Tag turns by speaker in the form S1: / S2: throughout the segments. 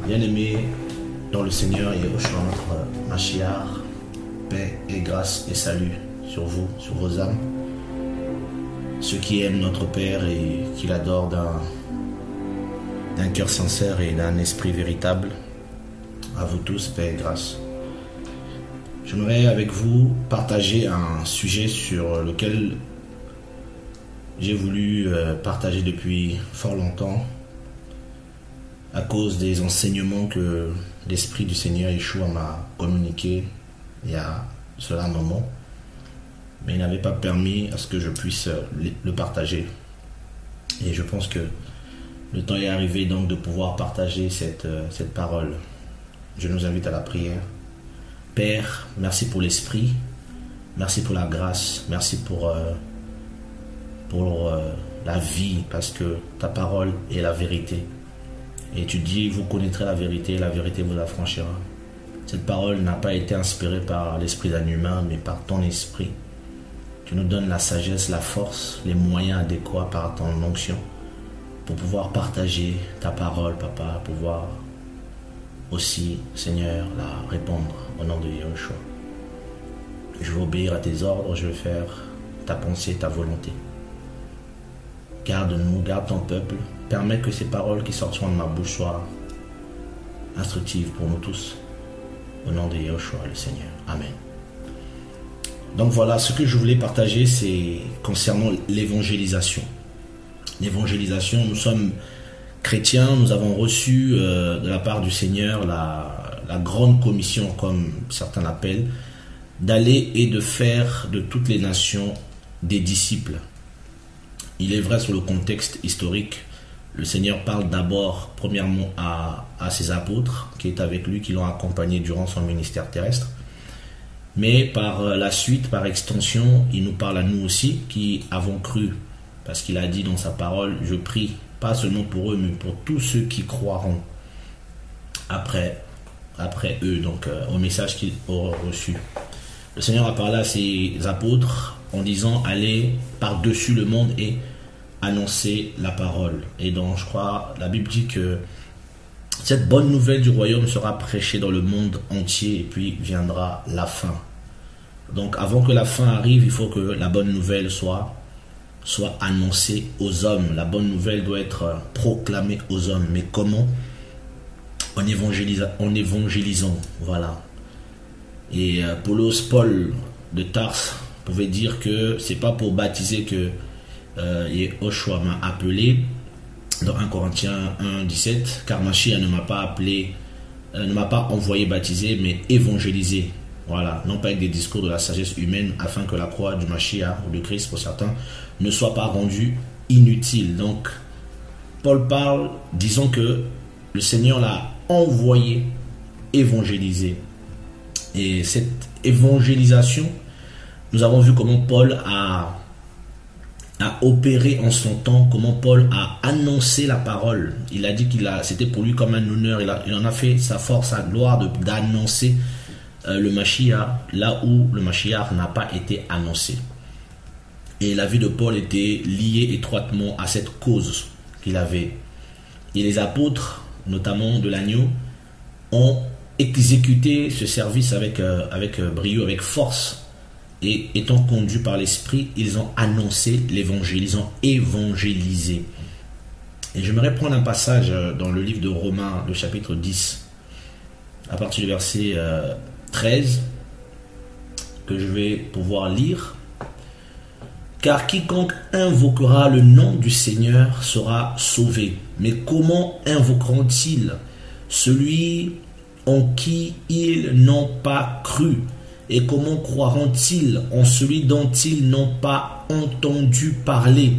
S1: Bien-aimés dans le Seigneur Yahushua, notre Mashiach, paix et grâce et salut sur vous, sur vos âmes. Ceux qui aiment notre Père et qui l'adorent d'un cœur sincère et d'un esprit véritable, à vous tous, paix et grâce. J'aimerais avec vous partager un sujet sur lequel j'ai voulu partager depuis fort longtemps à cause des enseignements que l'Esprit du Seigneur Yeshua m'a communiqué il y a cela un moment, mais il n'avait pas permis à ce que je puisse le partager. Et je pense que le temps est arrivé donc de pouvoir partager cette parole. Je nous invite à la prière. Père, merci pour l'Esprit, merci pour la grâce, merci pour la vie, parce que ta parole est la vérité. Et tu dis, vous connaîtrez la vérité vous affranchira. Cette parole n'a pas été inspirée par l'esprit d'un humain, mais par ton esprit. Tu nous donnes la sagesse, la force, les moyens adéquats par ton onction pour pouvoir partager ta parole, Papa, pouvoir aussi, Seigneur, la répandre au nom de Yahushua. Je vais obéir à tes ordres, je vais faire ta pensée, ta volonté. Garde-nous, garde ton peuple. Permets que ces paroles qui sortiront de ma bouche soient instructives pour nous tous. Au nom de Yahushua, le Seigneur. Amen. Donc voilà, ce que je voulais partager, c'est concernant l'évangélisation. L'évangélisation, nous sommes chrétiens, nous avons reçu de la part du Seigneur la grande commission, comme certains l'appellent, d'aller et de faire de toutes les nations des disciples. Il est vrai sur le contexte historique, le Seigneur parle d'abord, premièrement, à ses apôtres qui est avec lui, qui l'ont accompagné durant son ministère terrestre. Mais par la suite, par extension, il nous parle à nous aussi qui avons cru. Parce qu'il a dit dans sa parole, je prie, pas seulement pour eux, mais pour tous ceux qui croiront après eux, donc au message qu'ils auront reçu. Le Seigneur a parlé à ses apôtres en disant, allez par-dessus le monde et annoncer la parole. Et donc, je crois, la Bible dit que cette bonne nouvelle du royaume sera prêchée dans le monde entier et puis viendra la fin. Donc, avant que la fin arrive, il faut que la bonne nouvelle soit annoncée aux hommes. La bonne nouvelle doit être proclamée aux hommes. Mais comment? En évangélisant, voilà. Et Paul de Tarse pouvait dire que c'est pas pour baptiser que Yahushua m'a appelé dans 1 Corinthiens 1, 17, car Mashiach ne m'a pas appelé, ne m'a pas envoyé baptiser, mais évangéliser. Voilà, non pas avec des discours de la sagesse humaine, afin que la croix du Mashiach ou de Christ pour certains ne soit pas rendue inutile. Donc, Paul parle, disons que le Seigneur l'a envoyé évangéliser. Et cette évangélisation, nous avons vu comment Paul a opéré en son temps, comment Paul a annoncé la parole. Il a dit c'était pour lui comme un honneur, il en a fait sa force, sa gloire d'annoncer le Mashiach là où le Mashiach n'a pas été annoncé. Et la vie de Paul était liée étroitement à cette cause qu'il avait. Et les apôtres, notamment de l'agneau, ont exécuté ce service avec brio, avec force. Et étant conduits par l'Esprit, ils ont annoncé l'évangile, ils ont évangélisé. Et j'aimerais prendre un passage dans le livre de Romains, le chapitre 10, à partir du verset 13, que je vais pouvoir lire. Car quiconque invoquera le nom du Seigneur sera sauvé. Mais comment invoqueront-ils celui en qui ils n'ont pas cru? Et comment croiront-ils en celui dont ils n'ont pas entendu parler?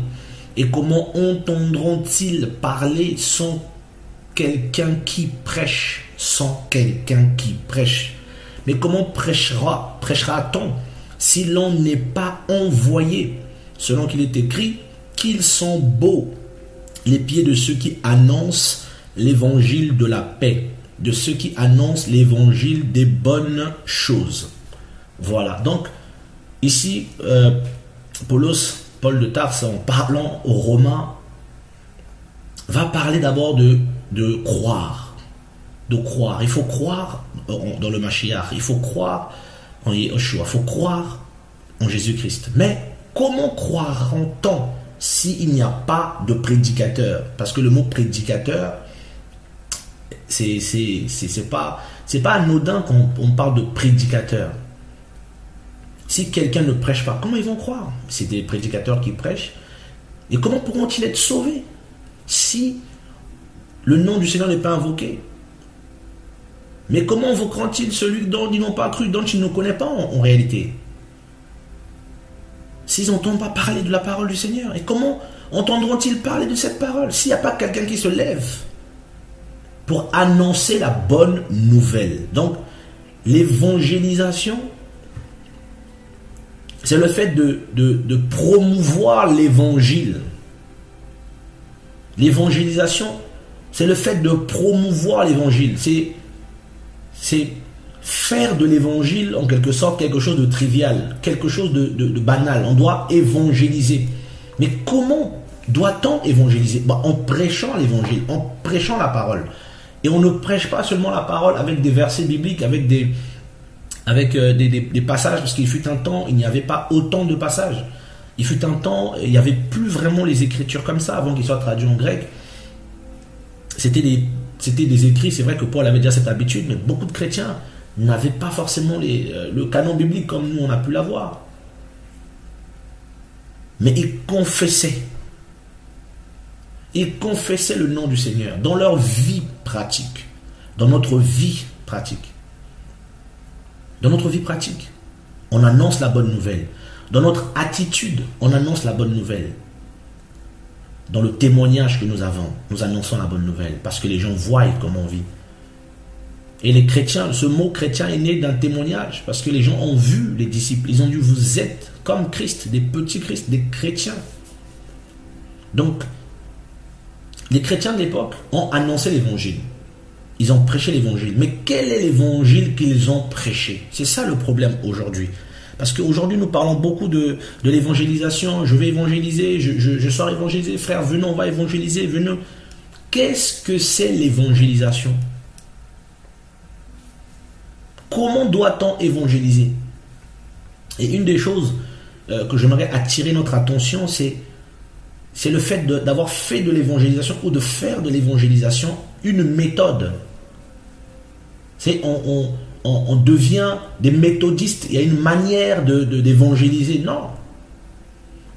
S1: Et comment entendront-ils parler sans quelqu'un qui prêche? Sans quelqu'un qui prêche. Mais comment prêchera-t-on si l'on n'est pas envoyé? Selon qu'il est écrit, qu'ils sont beaux les pieds de ceux qui annoncent l'évangile de la paix, de ceux qui annoncent l'évangile des bonnes choses. Voilà, donc ici, Paul de Tarse, en parlant aux Romains, va parler d'abord de croire. de croire. Il faut croire dans le Mashiach. Il faut croire en Yeshua. Il faut croire en Jésus-Christ. Mais comment croira-t-on s'il n'y a pas de prédicateur? Parce que le mot prédicateur, c'est pas anodin quand on parle de prédicateur. Si quelqu'un ne prêche pas, comment ils vont croire? C'est des prédicateurs qui prêchent. Et comment pourront-ils être sauvés si le nom du Seigneur n'est pas invoqué? Mais comment invoqueront-ils celui dont ils n'ont pas cru, dont ils ne connaissent pas en réalité? S'ils n'entendent pas parler de la parole du Seigneur. Et comment entendront-ils parler de cette parole s'il n'y a pas quelqu'un qui se lève pour annoncer la bonne nouvelle? Donc, l'évangélisation, c'est le fait de promouvoir l'évangile. L'évangélisation, c'est le fait de promouvoir l'évangile. C'est faire de l'évangile, en quelque sorte, quelque chose de trivial, quelque chose de banal. On doit évangéliser. Mais comment doit-on évangéliser? En prêchant l'évangile, en prêchant la parole. Et on ne prêche pas seulement la parole avec des versets bibliques, avec des passages, parce qu'il fut un temps, il n'y avait pas autant de passages. Il fut un temps, il n'y avait plus vraiment les écritures comme ça, avant qu'ils soient traduits en grec. C'était des écrits, c'est vrai que Paul avait déjà cette habitude, mais beaucoup de chrétiens n'avaient pas forcément le canon biblique comme nous on a pu l'avoir. Mais ils confessaient. Ils confessaient le nom du Seigneur dans leur vie pratique, dans notre vie pratique. Dans notre vie pratique, on annonce la bonne nouvelle. Dans notre attitude, on annonce la bonne nouvelle. Dans le témoignage que nous avons, nous annonçons la bonne nouvelle parce que les gens voient comment on vit. Et les chrétiens, ce mot chrétien est né d'un témoignage parce que les gens ont vu les disciples. Ils ont dit, vous êtes comme Christ, des petits Christ, des chrétiens. Donc, les chrétiens de l'époque ont annoncé l'évangile. Ils ont prêché l'évangile. Mais quel est l'évangile qu'ils ont prêché? C'est ça le problème aujourd'hui. Parce qu'aujourd'hui, nous parlons beaucoup de l'évangélisation. Je vais évangéliser, je sors évangéliser. Frère, venez, on va évangéliser, venez. Qu'est-ce que c'est l'évangélisation? Comment doit-on évangéliser? Et une des choses que j'aimerais attirer notre attention, c'est le fait d'avoir fait de l'évangélisation ou de faire de l'évangélisation une méthode. On devient des méthodistes. Il y a une manière d'évangéliser. Non.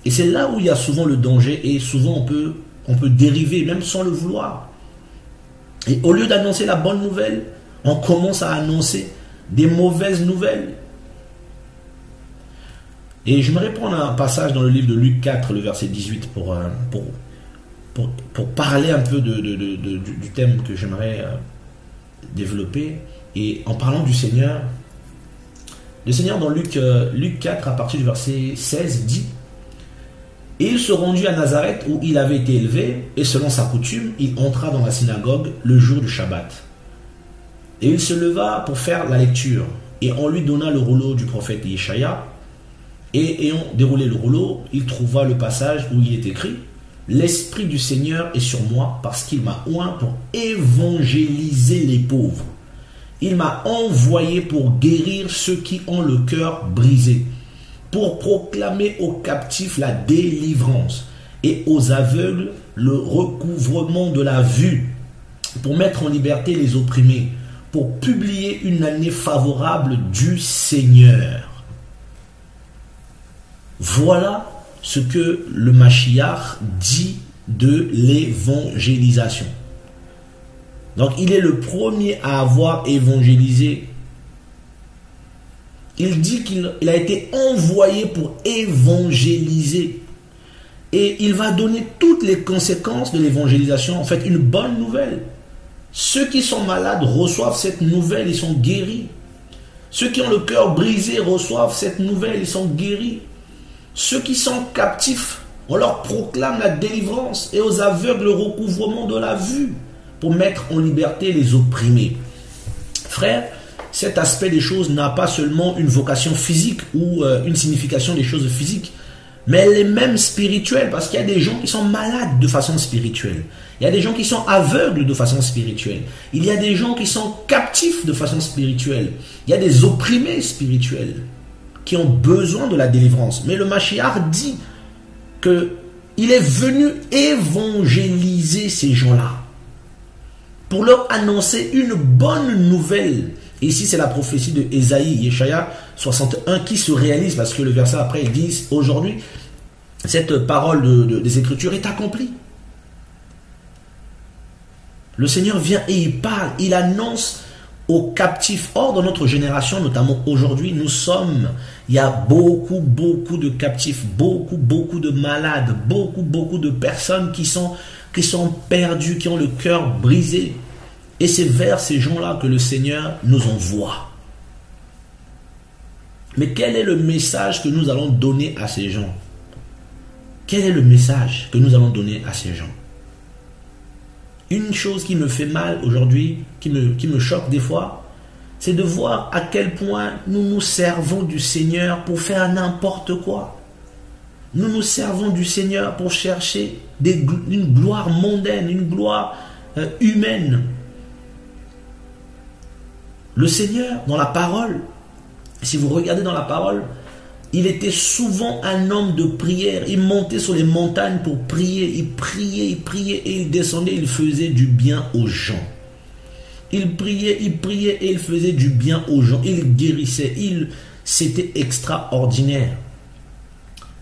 S1: Et c'est là où il y a souvent le danger. Et souvent on peut dériver, même sans le vouloir. Et au lieu d'annoncer la bonne nouvelle, on commence à annoncer des mauvaises nouvelles. Et j'aimerais prendre un passage dans le livre de Luc 4, le verset 18, pour parler un peu du thème que j'aimerais développer. Et en parlant du Seigneur, le Seigneur dans Luc 4, à partir du verset 16, dit: Et il se rendit à Nazareth où il avait été élevé, et selon sa coutume, il entra dans la synagogue le jour du Shabbat. Et il se leva pour faire la lecture, et on lui donna le rouleau du prophète Yeshaya. Et ayant déroulé le rouleau, il trouva le passage où il est écrit: L'Esprit du Seigneur est sur moi, parce qu'il m'a oint pour évangéliser les pauvres. Il m'a envoyé pour guérir ceux qui ont le cœur brisé, pour proclamer aux captifs la délivrance et aux aveugles le recouvrement de la vue, pour mettre en liberté les opprimés, pour publier une année favorable du Seigneur. Voilà ce que le Mashiach dit de l'évangélisation. Donc il est le premier à avoir évangélisé. Il dit qu'il a été envoyé pour évangéliser. Et il va donner toutes les conséquences de l'évangélisation. En fait, une bonne nouvelle. Ceux qui sont malades reçoivent cette nouvelle, ils sont guéris. Ceux qui ont le cœur brisé reçoivent cette nouvelle, ils sont guéris. Ceux qui sont captifs, on leur proclame la délivrance, et aux aveugles le recouvrement de la vue, pour mettre en liberté les opprimés. Frère, cet aspect des choses n'a pas seulement une vocation physique ou une signification des choses physiques, mais elle est même spirituelle, parce qu'il y a des gens qui sont malades de façon spirituelle. Il y a des gens qui sont aveugles de façon spirituelle. Il y a des gens qui sont captifs de façon spirituelle. Il y a des opprimés spirituels qui ont besoin de la délivrance. Mais le Mashiach dit qu'il est venu évangéliser ces gens-là pour leur annoncer une bonne nouvelle. Et ici, c'est la prophétie de Ésaïe, Yeshaya 61 qui se réalise, parce que le verset après, il dit aujourd'hui, cette parole des Écritures est accomplie. Le Seigneur vient et il parle, il annonce aux captifs. Or, dans notre génération, notamment aujourd'hui, il y a beaucoup de captifs, beaucoup de malades, beaucoup de personnes qui sont perdues, qui ont le cœur brisé. Et c'est vers ces gens-là que le Seigneur nous envoie. Mais quel est le message que nous allons donner à ces gens? Quel est le message que nous allons donner à ces gens? Une chose qui me fait mal aujourd'hui, qui me choque des fois, c'est de voir à quel point nous nous servons du Seigneur pour faire n'importe quoi. Nous nous servons du Seigneur pour chercher une gloire mondaine, une gloire humaine. Le Seigneur, dans la parole, si vous regardez dans la parole, il était souvent un homme de prière. Il montait sur les montagnes pour prier. Il priait et il descendait. Il faisait du bien aux gens. Il priait et il faisait du bien aux gens. Il guérissait. C'était extraordinaire.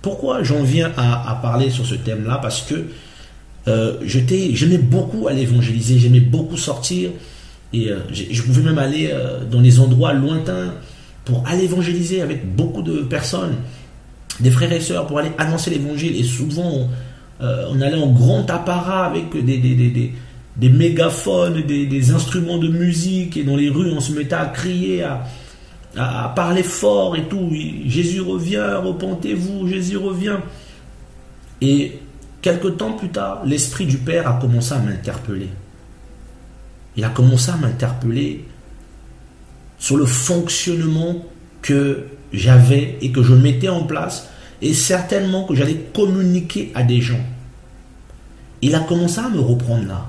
S1: Pourquoi j'en viens à parler sur ce thème-là? Parce que j'aimais beaucoup aller évangéliser. J'aimais beaucoup sortir. Et je pouvais même aller dans des endroits lointains pour aller évangéliser avec beaucoup de personnes, des frères et sœurs, pour aller annoncer l'évangile. Et souvent, on allait en grand apparat avec des mégaphones, des instruments de musique, et dans les rues, on se mettait à crier, à parler fort et tout. Jésus revient, repentez-vous, Jésus revient. Et quelque temps plus tard, l'Esprit du Père a commencé à m'interpeller. Il a commencé à m'interpeller sur le fonctionnement que j'avais et que je mettais en place, et certainement que j'allais communiquer à des gens. Il a commencé à me reprendre là.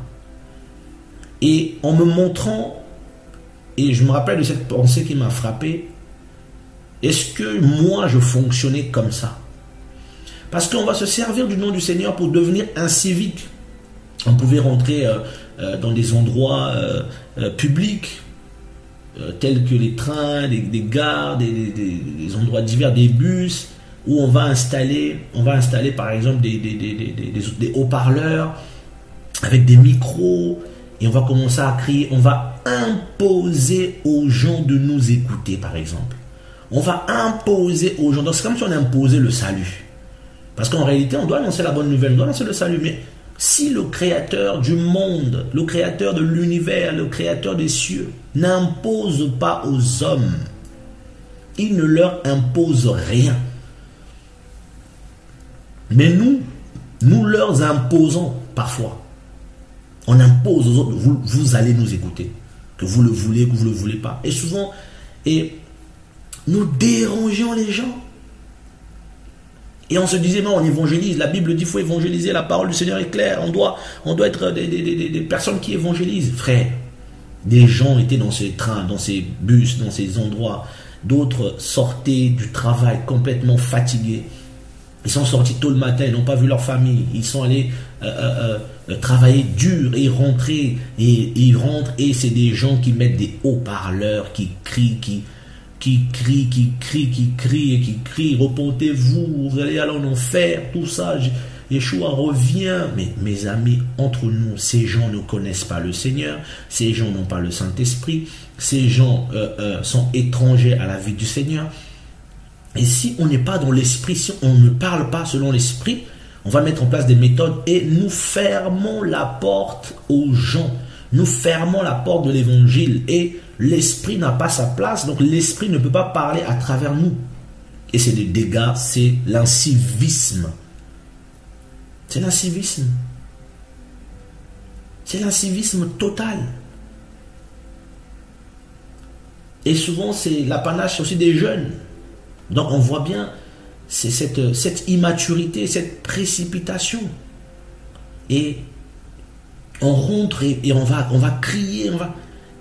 S1: Et en me montrant, et je me rappelle de cette pensée qui m'a frappé, est-ce que moi je fonctionnais comme ça? Parce qu'on va se servir du nom du Seigneur pour devenir un civique. On pouvait rentrer dans des endroits publics, tels que les trains, des gares, des endroits divers, des bus, où on va installer par exemple des haut-parleurs avec des micros, et on va commencer à crier. On va imposer aux gens de nous écouter, par exemple. On va imposer aux gens. Donc c'est comme si on imposait le salut. Parce qu'en réalité, on doit annoncer la bonne nouvelle, on doit annoncer le salut. Mais si le créateur du monde, le créateur de l'univers, le créateur des cieux, n'impose pas aux hommes, il ne leur impose rien. Mais nous leur imposons parfois. On impose aux autres, vous allez nous écouter, que vous le voulez, que vous ne le voulez pas. Et souvent, nous dérangeons les gens. Et on se disait, non, on évangélise. La Bible dit qu'il faut évangéliser. La parole du Seigneur est claire. On doit être des personnes qui évangélisent. Frère, des gens étaient dans ces trains, dans ces bus, dans ces endroits. D'autres sortaient du travail complètement fatigués. Ils sont sortis tôt le matin, ils n'ont pas vu leur famille. Ils sont allés travailler dur et rentrer. Et ils rentrent et c'est des gens qui mettent des haut-parleurs, qui crient, qui crient, repentez-vous, vous allez aller en enfer, tout ça. Yeshua revient. Mais mes amis, entre nous, ces gens ne connaissent pas le Seigneur, ces gens n'ont pas le Saint-Esprit, ces gens sont étrangers à la vie du Seigneur. Et si on n'est pas dans l'esprit, si on ne parle pas selon l'esprit, on va mettre en place des méthodes et nous fermons la porte aux gens. Nous fermons la porte de l'évangile et l'esprit n'a pas sa place, donc l'esprit ne peut pas parler à travers nous. Et c'est des dégâts, c'est l'incivisme. C'est l'incivisme. C'est l'incivisme total. Et souvent, c'est l'apanage aussi des jeunes. Donc on voit bien c'est cette immaturité, cette précipitation. Et on rentre et on va crier,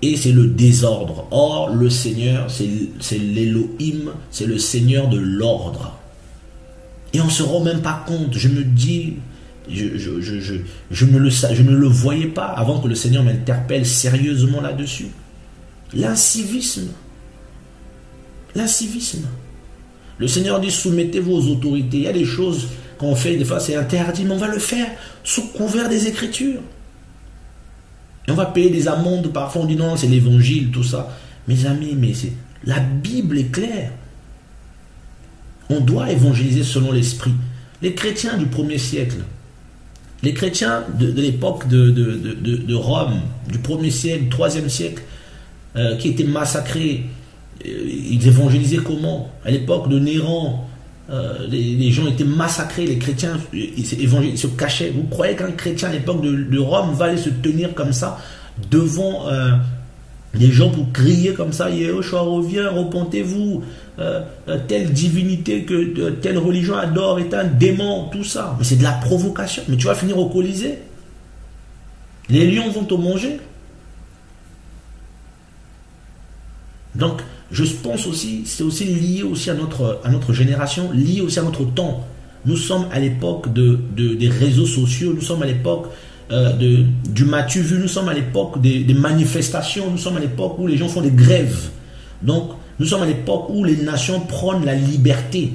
S1: et c'est le désordre. Or, le Seigneur, c'est l'Élohim, c'est le Seigneur de l'ordre. Et on ne se rend même pas compte. Je me dis, je ne le voyais pas avant que le Seigneur m'interpelle sérieusement là-dessus. L'incivisme. L'incivisme. Le Seigneur dit, soumettez-vous aux autorités. Il y a des choses qu'on fait, des fois c'est interdit, mais on va le faire sous couvert des Écritures. Et on va payer des amendes, parfois on dit non, c'est l'évangile, tout ça. Mes amis, mais la Bible est claire. On doit évangéliser selon l'esprit. Les chrétiens du 1er siècle, les chrétiens de l'époque de Rome, du 1er siècle, 3e siècle, qui étaient massacrés, ils évangélisaient comment? À l'époque de Néron, les gens étaient massacrés, les chrétiens ils se cachaient. Vous croyez qu'un chrétien à l'époque de Rome va aller se tenir comme ça devant les gens pour crier comme ça, Yehoshua revient, repentez-vous, telle divinité que telle religion adore est un démon, tout ça. Mais c'est de la provocation. Mais tu vas finir au Colisée. Les lions vont te manger. Donc, je pense aussi, c'est aussi lié aussi à notre génération, lié aussi à notre temps. Nous sommes à l'époque des réseaux sociaux, nous sommes à l'époque du matu vu, nous sommes à l'époque des manifestations, nous sommes à l'époque où les gens font des grèves. Donc, nous sommes à l'époque où les nations prônent la liberté.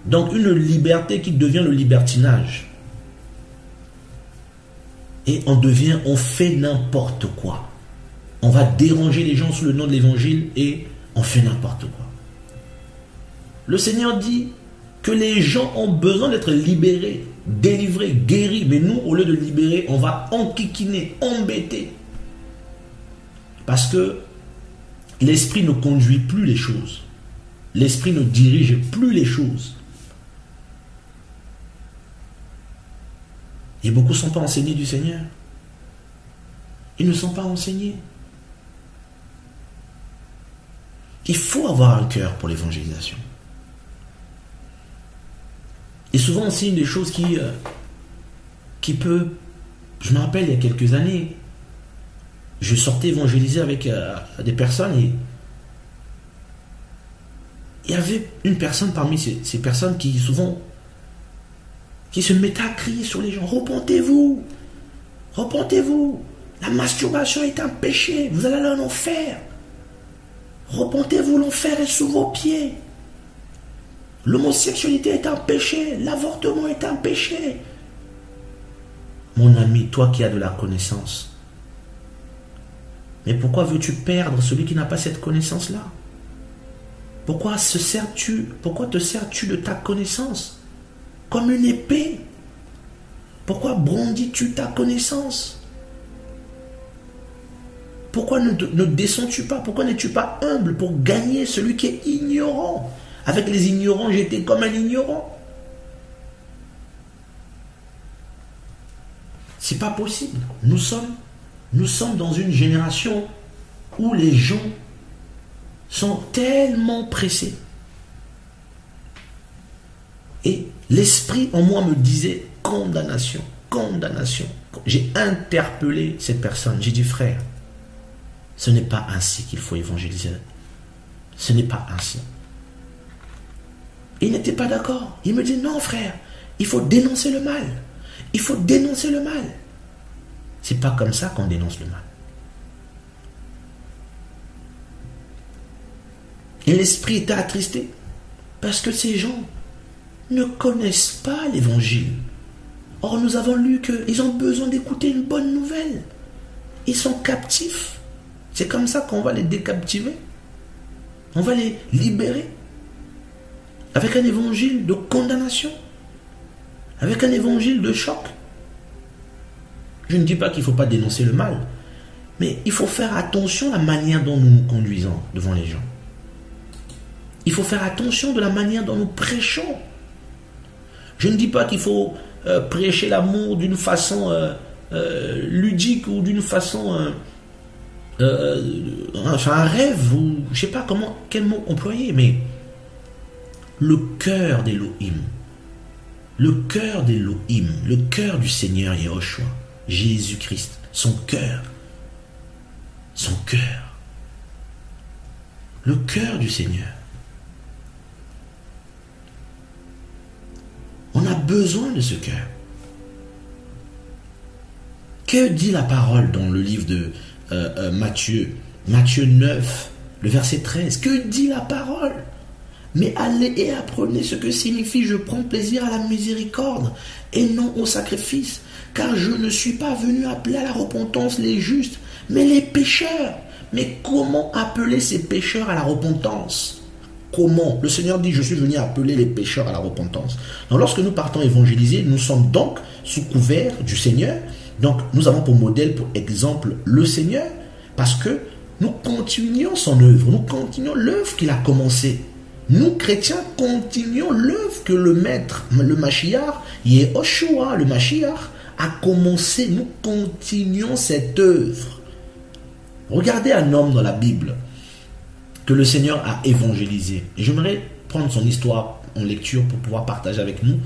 S1: Donc, une liberté qui devient le libertinage. Et on fait n'importe quoi. On va déranger les gens sous le nom de l'évangile et on fait n'importe quoi. Le Seigneur dit que les gens ont besoin d'être libérés, délivrés, guéris. Mais nous, au lieu de libérer, on va enquiquiner, embêter. Parce que l'esprit ne conduit plus les choses. L'esprit ne dirige plus les choses. Et beaucoup ne sont pas enseignés du Seigneur. Ils ne sont pas enseignés. Il faut avoir un cœur pour l'évangélisation. Et souvent aussi une des choses qui peut... Je me rappelle il y a quelques années, je sortais évangéliser avec des personnes et il y avait une personne parmi ces personnes qui souvent se mettait à crier sur les gens, repentez-vous, repentez-vous, la masturbation est un péché, vous allez aller en enfer. Repentez-vous, l'enfer est sous vos pieds. L'homosexualité est un péché. L'avortement est un péché. Mon ami, toi qui as de la connaissance, mais pourquoi veux-tu perdre celui qui n'a pas cette connaissance-là? Pourquoi te sers-tu de ta connaissance comme une épée? Pourquoi brandis-tu ta connaissance? Pourquoi ne descends-tu pas? Pourquoi n'es-tu pas humble pour gagner celui qui est ignorant? Avec les ignorants, j'étais comme un ignorant. C'est pas possible. Nous sommes dans une génération où les gens sont tellement pressés. Et l'esprit en moi me disait condamnation, condamnation. J'ai interpellé cette personne. J'ai dit, frère, ce n'est pas ainsi qu'il faut évangéliser. Ce n'est pas ainsi. Il n'était pas d'accord. Il me dit, non frère, il faut dénoncer le mal. Il faut dénoncer le mal. C'est pas comme ça qu'on dénonce le mal. Et l'esprit était attristé. Parce que ces gens ne connaissent pas l'évangile. Or, nous avons lu qu'ils ont besoin d'écouter une bonne nouvelle. Ils sont captifs. C'est comme ça qu'on va les décaptiver. On va les libérer. Avec un évangile de condamnation. Avec un évangile de choc. Je ne dis pas qu'il ne faut pas dénoncer le mal. Mais il faut faire attention à la manière dont nous nous conduisons devant les gens. Il faut faire attention de la manière dont nous prêchons. Je ne dis pas qu'il faut prêcher l'amour d'une façon ludique ou d'une façon... un rêve ou je ne sais pas quel mot employer, mais le cœur d'Élohim. Le cœur d'Élohim, le cœur du Seigneur Yahushua, Jésus-Christ, son cœur. Son cœur. Le cœur du Seigneur. On a besoin de ce cœur. Que dit la parole dans le livre de Matthieu, Matthieu 9, le verset 13? Que dit la parole? Mais allez et apprenez ce que signifie je prends plaisir à la miséricorde et non au sacrifice, car je ne suis pas venu appeler à la repentance les justes, mais les pécheurs. Mais comment appeler ces pécheurs à la repentance? Comment? Le Seigneur dit, je suis venu appeler les pécheurs à la repentance. Donc lorsque nous partons évangéliser, nous sommes donc sous couvert du Seigneur. Donc nous avons pour modèle, pour exemple, le Seigneur, parce que nous continuons son œuvre, nous continuons l'œuvre qu'il a commencée. Nous, chrétiens, continuons l'œuvre que le Maître, le Mashiach, Yehoshua, le Mashiach, a commencé. Nous continuons cette œuvre. Regardez un homme dans la Bible que le Seigneur a évangélisé. Et j'aimerais prendre son histoire en lecture pour pouvoir partager avec nous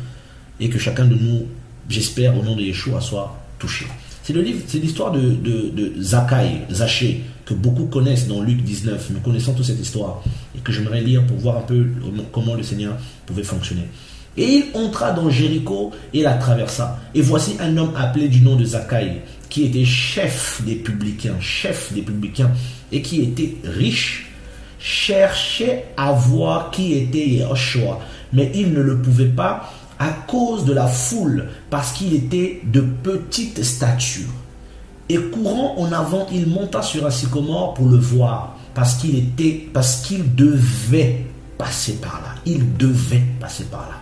S1: et que chacun de nous, j'espère, au nom de Yeshua, soit touché. C'est l'histoire de Zachée, que beaucoup connaissent dans Luc 19. Nous connaissons toute cette histoire et que j'aimerais lire pour voir un peu comment le Seigneur pouvait fonctionner. Et il entra dans Jéricho et la traversa. Et voici un homme appelé du nom de Zachée, qui était chef des publicains, et qui était riche, cherchait à voir qui était Yahushua, mais il ne le pouvait pas à cause de la foule, parce qu'il était de petite stature. Et courant en avant, il monta sur un sycomore pour le voir, parce qu'il devait passer par là. Il devait passer par là.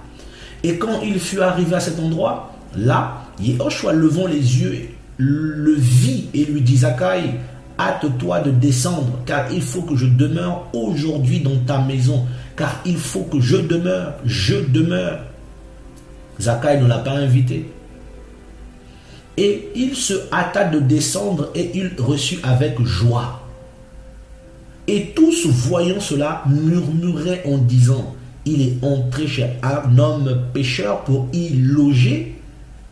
S1: Et quand il fut arrivé à cet endroit, là, Yahushua, levant les yeux, le vit et lui dit, Zachée, hâte-toi de descendre, car il faut que je demeure aujourd'hui dans ta maison, car il faut que je demeure. Zachée ne l'a pas invité. Et il se hâta de descendre et il reçut avec joie. Et tous, voyant cela, murmuraient en disant, il est entré chez un homme pécheur pour y loger.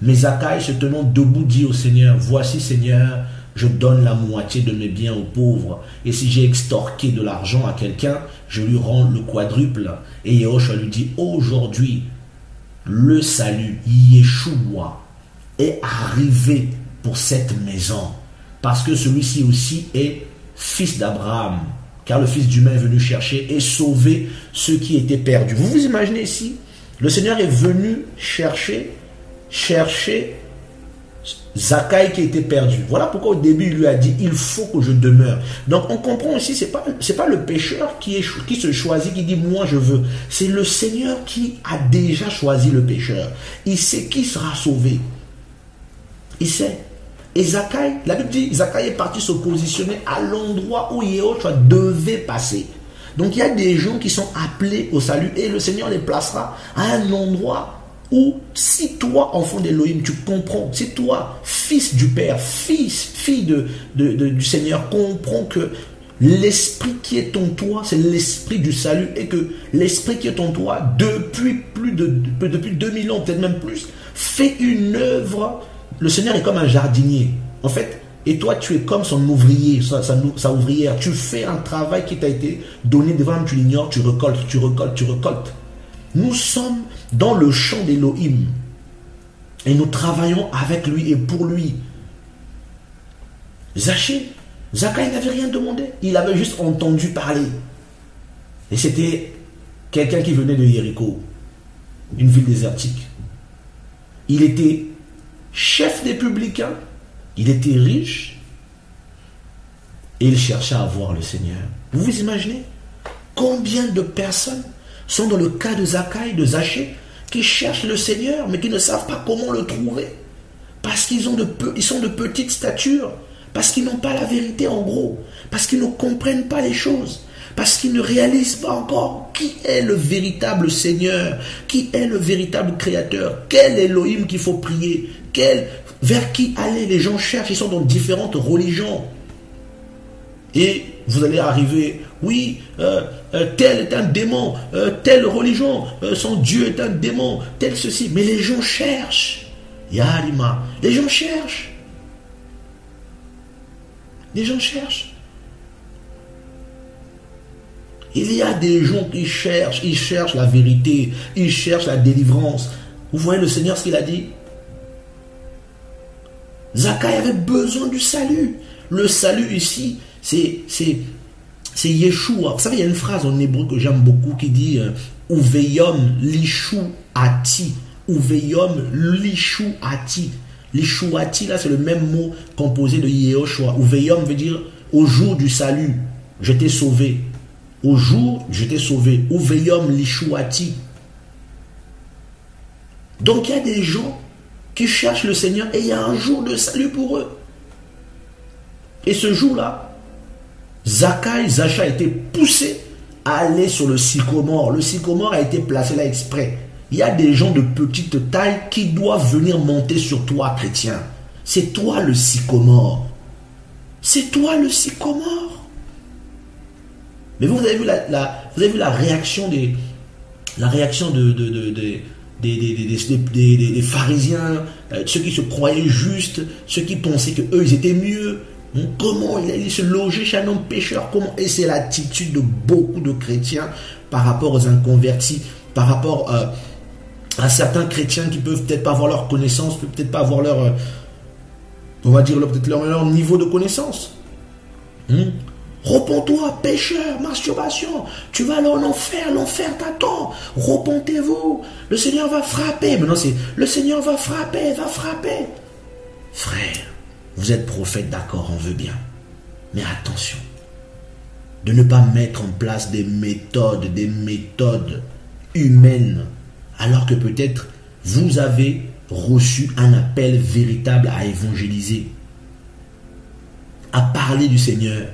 S1: Mais Zachée, se tenant debout, dit au Seigneur, voici Seigneur, je donne la moitié de mes biens aux pauvres. Et si j'ai extorqué de l'argent à quelqu'un, je lui rends le quadruple. Et Yahushua lui dit, aujourd'hui, le salut, Yeshua, est arrivé pour cette maison. Parce que celui-ci aussi est fils d'Abraham. Car le Fils d'humain est venu chercher et sauver ceux qui étaient perdus. Vous vous imaginez ici, le Seigneur est venu chercher Zachée qui était perdu. Voilà pourquoi au début il lui a dit, il faut que je demeure. Donc on comprend ici, c'est pas le pécheur qui se choisit, qui dit moi je veux. C'est le Seigneur qui a déjà choisi le pécheur. Il sait qui sera sauvé. Il sait. Et Zachée, la Bible dit, Zachée est parti se positionner à l'endroit où Yahushua devait passer. Donc il y a des gens qui sont appelés au salut et le Seigneur les placera à un endroit où, si toi, enfant d'Élohim, tu comprends, si toi, fils du Père, fille du Seigneur, comprends que l'esprit qui est en toi, c'est l'esprit du salut, et que l'esprit qui est en toi, depuis 2000 ans, peut-être même plus, fait une œuvre. Le Seigneur est comme un jardinier, en fait, et toi, tu es comme son ouvrier, sa ouvrière. Tu fais un travail qui t'a été donné devant, tu l'ignores, tu récoltes. Nous sommes dans le champ d'Élohim et nous travaillons avec lui et pour lui. Zachée n'avait rien demandé, il avait juste entendu parler. Et c'était quelqu'un qui venait de Jéricho, une ville désertique. Il était chef des publicains, il était riche et il cherchait à voir le Seigneur. Vous vous imaginez combien de personnes sont dans le cas de Zachée, qui cherchent le Seigneur, mais qui ne savent pas comment le trouver. Parce qu'ils sont de petite stature, parce qu'ils n'ont pas la vérité en gros, parce qu'ils ne comprennent pas les choses, parce qu'ils ne réalisent pas encore qui est le véritable Seigneur, qui est le véritable Créateur, quel Elohim qu'il faut prier, vers qui aller. Les gens cherchent, ils sont dans différentes religions. Et vous allez arriver, oui, tel est un démon, telle religion, son Dieu est un démon, tel ceci. Mais les gens cherchent. Yarima, les gens cherchent. Les gens cherchent. Il y a des gens qui cherchent, ils cherchent la vérité, ils cherchent la délivrance. Vous voyez le Seigneur ce qu'il a dit? Zachaï avait besoin du salut. Le salut ici, c'est Yeshua. Vous savez, il y a une phrase en hébreu que j'aime beaucoup qui dit Uveyom lishu ati. Uveyom lishu ati. Lishu ati, là, c'est le même mot composé de Yehoshua. Uveyom veut dire au jour du salut, je t'ai sauvé. Au jour, je t'ai sauvé. Uveyom lishu ati. Donc, il y a des gens qui cherchent le Seigneur et il y a un jour de salut pour eux. Et ce jour-là, Zachaï a été poussé à aller sur le sycomore. Le sycomore a été placé là exprès. Il y a des gens de petite taille qui doivent venir monter sur toi, chrétien. C'est toi le sycomore. C'est toi le sycomore. Mais vous avez vu la réaction des pharisiens, ceux qui se croyaient justes, ceux qui pensaient qu'eux ils étaient mieux. Comment il allait se loger chez un homme pécheur? Comment? Et c'est l'attitude de beaucoup de chrétiens par rapport aux inconvertis, par rapport à certains chrétiens qui peuvent peut-être pas avoir leur connaissance, peut-être pas avoir leur, on va dire peut-être leur niveau de connaissance. Repens-toi, pécheur, masturbation, tu vas aller en enfer, l'enfer t'attend, repentez-vous, le Seigneur va frapper. Maintenant c'est, le Seigneur va frapper, Frère, vous êtes prophète, d'accord, on veut bien. Mais attention, de ne pas mettre en place des méthodes humaines, alors que peut-être vous avez reçu un appel véritable à évangéliser, à parler du Seigneur.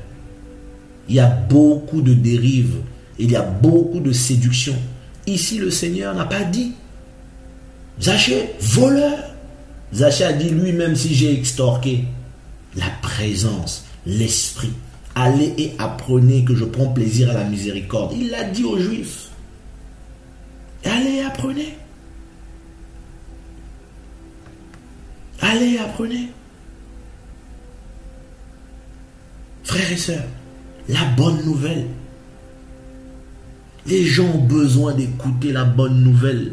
S1: Il y a beaucoup de dérives, il y a beaucoup de séduction. Ici, le Seigneur n'a pas dit Zaché, voleur. Zaché a dit lui-même, si j'ai extorqué, la présence, l'esprit, allez et apprenez que je prends plaisir à la miséricorde. Il l'a dit aux Juifs. Allez et apprenez. Allez et apprenez. Frères et sœurs, la bonne nouvelle. Les gens ont besoin d'écouter la bonne nouvelle.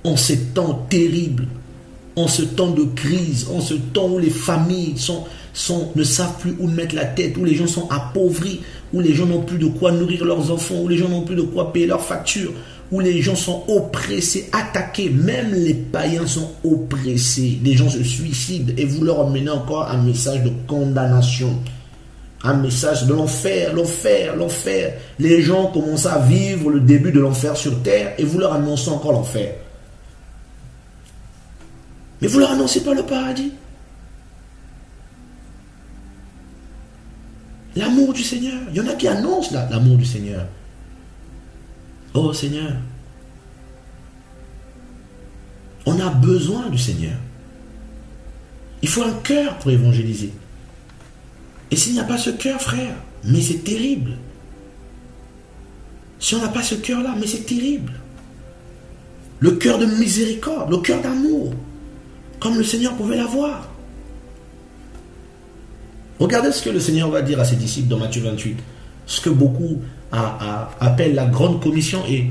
S1: En ces temps terribles, en ce temps de crise, en ce temps où les familles ne savent plus où mettre la tête, où les gens sont appauvris, où les gens n'ont plus de quoi nourrir leurs enfants, où les gens n'ont plus de quoi payer leurs factures, où les gens sont oppressés, attaqués, même les païens sont oppressés, les gens se suicident et vous leur emmenez encore un message de condamnation, un message de l'enfer, l'enfer. Les gens commencent à vivre le début de l'enfer sur terre et vous leur annoncez encore l'enfer. Mais vous leur annoncez pas le paradis. L'amour du Seigneur. Il y en a qui annoncent l'amour du Seigneur. Oh Seigneur, on a besoin du Seigneur. Il faut un cœur pour évangéliser. Et s'il n'y a pas ce cœur, frère, mais c'est terrible. Si on n'a pas ce cœur-là, mais c'est terrible. Le cœur de miséricorde, le cœur d'amour, comme le Seigneur pouvait l'avoir. Regardez ce que le Seigneur va dire à ses disciples dans Matthieu 28. Ce que beaucoup appellent la grande commission. Et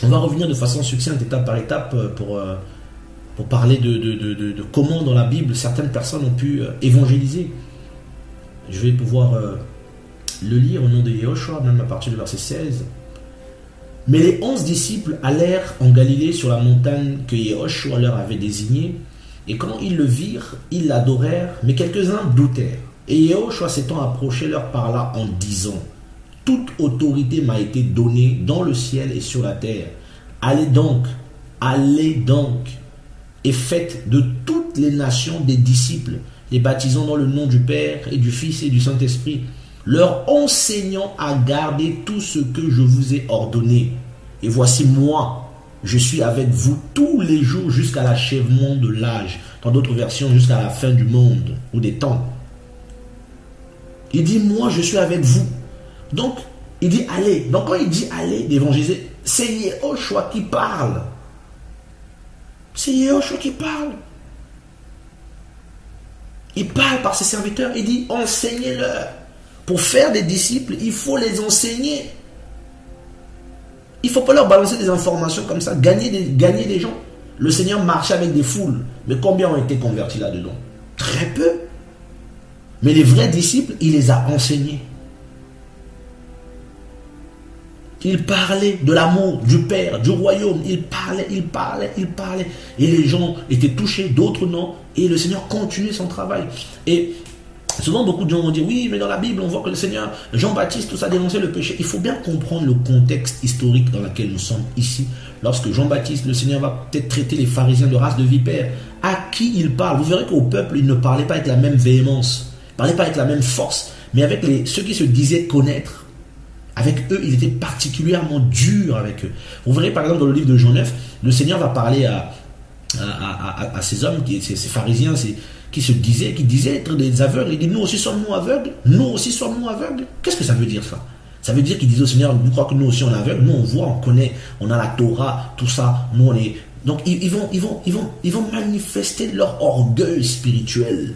S1: on va revenir de façon succincte, étape par étape, pour parler de comment dans la Bible certaines personnes ont pu évangéliser. Je vais pouvoir le lire au nom de Yehoshua, même à partir du verset 16. Mais les 11 disciples allèrent en Galilée sur la montagne que Yehoshua leur avait désignée. Et quand ils le virent, ils l'adorèrent, mais quelques-uns doutèrent. Et Yehoshua s'étant approché leur parla en disant: toute autorité m'a été donnée dans le ciel et sur la terre. Allez donc, et faites de toutes les nations des disciples, les baptisant dans le nom du Père et du Fils et du Saint-Esprit, leur enseignant à garder tout ce que je vous ai ordonné. Et voici moi, je suis avec vous tous les jours jusqu'à l'achèvement de l'âge. Dans d'autres versions, jusqu'à la fin du monde ou des temps. Il dit, moi je suis avec vous. Donc, il dit allez. Donc quand il dit allez d'évangéliser, c'est Yehoshua qui parle. C'est Yehoshua qui parle. Il parle par ses serviteurs. Il dit enseignez-leur. Pour faire des disciples, il faut les enseigner. Il ne faut pas leur balancer des informations comme ça, gagner des gens. Le Seigneur marchait avec des foules. Mais combien ont été convertis là-dedans? Très peu. Mais les vrais disciples, il les a enseignés. Il parlait de l'amour du Père, du royaume. Il parlait. Et les gens étaient touchés, d'autres non. Et le Seigneur continuait son travail. Et souvent, beaucoup de gens vont dire, oui, mais dans la Bible, on voit que le Seigneur, Jean-Baptiste, tout ça, dénonçait le péché. Il faut bien comprendre le contexte historique dans lequel nous sommes ici. Lorsque Jean-Baptiste, le Seigneur va peut-être traiter les pharisiens de race de vipères. À qui il parle? Vous verrez qu'au peuple, il ne parlait pas avec la même véhémence. Il ne parlait pas avec la même force. Mais avec ceux qui se disaient connaître, avec eux, il était particulièrement dur avec eux. Vous verrez par exemple dans le livre de Jean 9, le Seigneur va parler à ces hommes, ces pharisiens, qui disaient être des aveugles. Il dit, nous aussi sommes-nous aveugles? Nous aussi sommes-nous aveugles? Qu'est-ce que ça veut dire ça? Ça veut dire qu'ils disent au Seigneur, nous croyons que nous aussi on est aveugles, nous on voit, on connaît, on a la Torah, tout ça, nous on est... Donc ils vont manifester leur orgueil spirituel.